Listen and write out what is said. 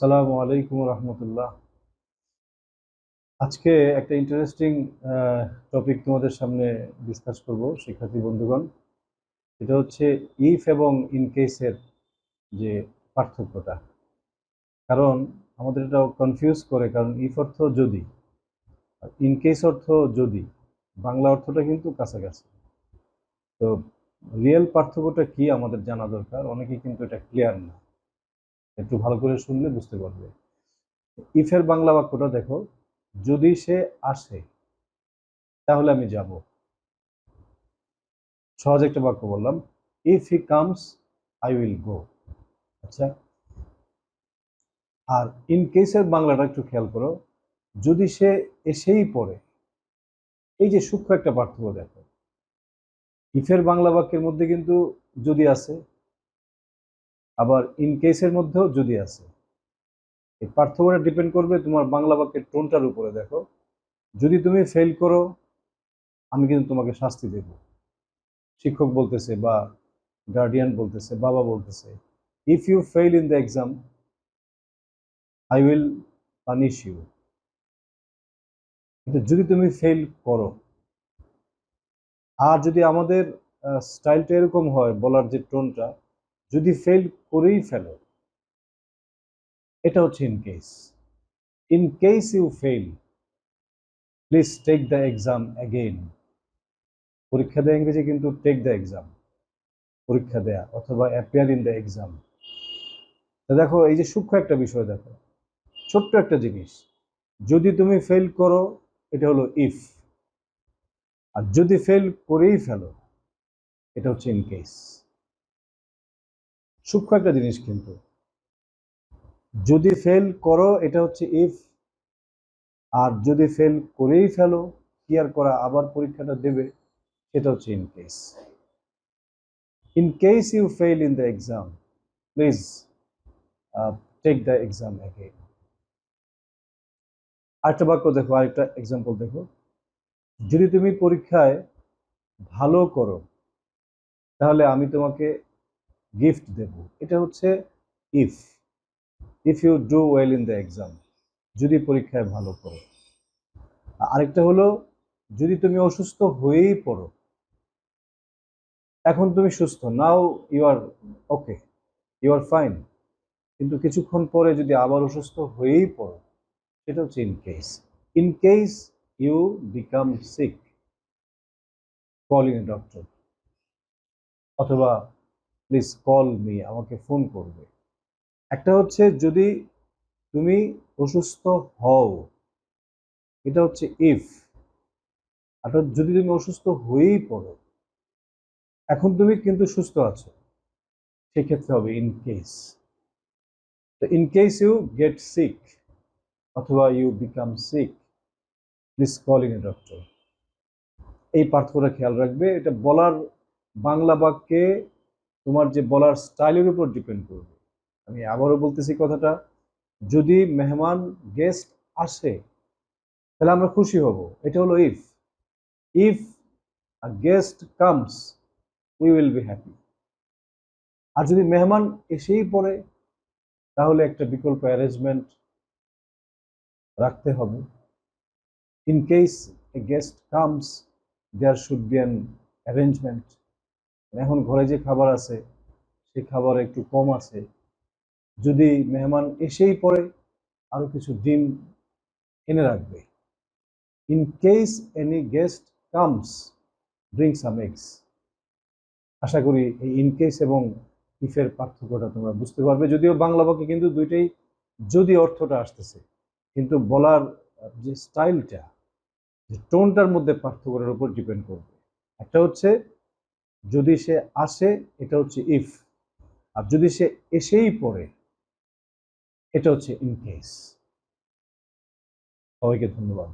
আসসালামু আলাইকুম রহমতুল্লাহ। আজকে একটা ইন্টারেস্টিং টপিক তোমাদের সামনে ডিসকাস করব শিক্ষার্থী বন্ধুগণ। এটা হচ্ছে ইফ এবং ইন কেসের যে পার্থক্যটা। কারণ আমাদের এটা কনফিউজ করে, কারণ ইফ অর্থ যদি, আর ইন কেস অর্থ যদি। বাংলা অর্থটা কিন্তু কাছাকাছি। তো রিয়েল পার্থক্যটা কি আমাদের জানা দরকার। অনেকেই কিন্তু এটা ক্লিয়ার না, একটু ভালো করে শুনলে বুঝতে পারবে। ইফের বাংলা বাক্যটা দেখো, যদি সে আসে তাহলে আমি যাব। সহজ একটা বাক্য বললাম, if he comes I will go. আচ্ছা, আর ইন কেসের বাংলাটা একটু খেয়াল করো, যদি সে এসেই পড়ে। এই যে সূক্ষ্ম একটা পার্থক্য দেখো, ইফের বাংলা বাক্যের মধ্যে কিন্তু যদি আছে, আবার ইন কেসের মধ্যেও যদি আছে। এই পার্থক্যটা ডিপেন্ড করবে তোমার বাংলা বাক্যের টোনটার উপরে। দেখো, যদি তুমি ফেল করো আমি কিন্তু তোমাকে শাস্তি দেব। শিক্ষক বলতেছে, বা গার্ডিয়ান বলতেছে, বাবা বলতেছে, if you fail in the exam I will punish you. কিন্তু যদি তুমি ফেল করো, আর যদি আমাদের স্টাইলটা এরকম হয়, বলার যে টোনটা, যদি ফেল করেই ফেলো, এটা হচ্ছে in case. In case you fail please take the exam again. পরীক্ষা দেওয়া ইংরেজি কিন্তু টেক দ্য এক্সাম, পরীক্ষা দেয়া, অথবা অ্যাপিয়ার ইন দ্য এক্সাম। দেখো, এই যে সূক্ষ্ম একটা বিষয় দেখো, ছোট্ট একটা জিনিস, যদি তুমি ফেল করো এটা হলো ইফ, আর যদি ফেল করেই ফেলো এটা হচ্ছে ইন কেস। সূক্ষ্ম একটা জিনিস কিন্তু, যদি ফেল করো এটা হচ্ছে ইফ, আর যদি ফেল করেই ফেলো, ক্লিয়ার করা, আবার পরীক্ষাটা দেবে, সেটা হচ্ছে in case. In case you fail in the exam please take the exam again. আরেকটা বাক্য দেখো, আরেকটা এক্সাম্পল দেখো, যদি তুমি পরীক্ষায় ভালো করো তাহলে আমি তোমাকে গিফট দেব। এটা হচ্ছে if. If you do well in the exam, যদি পরীক্ষায় ভালো করো। আরেকটা হলো, যদি তুমি অসুস্থ হয়েই পড়ো, এখন তুমি সুস্থ, now you are okay, you are fine, কিন্তু কিছুক্ষণ পরে যদি আবার অসুস্থ হয়েই পড়ো, সেটা হচ্ছে in case. In case you become sick, call in a doctor, অথবা প্লিজ কল মি, আমাকে ফোন করবে। একটা হচ্ছে যদি তুমি অসুস্থ হও, এটা হচ্ছে ইফ। আর যদি তুমি অসুস্থ হয়েই পড়ো, এখন তুমি কিন্তু সুস্থ আছো, সেক্ষেত্রে হবে ইন কেস। তো in case you get sick অথবা you become sick please call in a doctor. এই পার্থক্যটা খেয়াল রাখবে। এটা বলার বাংলা বাক্যে তোমার যে বলার স্টাইলের উপর ডিপেন্ড করবে। আমি আবারও বলতেছি কথাটা, যদি মেহমান গেস্ট আসে তাহলে আমরা খুশি হব, এটা হলো if. If a guest comes we will be happy. আর যদি মেহমান এসেই পড়ে, তাহলে একটা বিকল্প অ্যারেঞ্জমেন্ট রাখতে হবে। In case a guest comes there should be an arrangement. এখন ঘরে যে খাবার আছে সেই খাবার একটু কম আছে, যদি মেহমান এসেই পড়ে আরো কিছু ডিম এনে রাখবে। In case any guest comes bring some eggs. আশা করি এই ইন কেস এবং ইফের পার্থক্যটা তোমরা বুঝতে পারবে। যদিও বাংলা বাক্যে কিন্তু দুইটাই যদি অর্থটা আসতেছে, কিন্তু বলার যে স্টাইলটা, যে টোনটার মধ্যে পার্থক্যের উপর ডিপেন্ড করবে। একটা হচ্ছে যদি সে আসে, এটা হচ্ছে ইফ, আর যদি সে এসেই পড়ে, এটা হচ্ছে ইন কেস। সবাইকে ধন্যবাদ।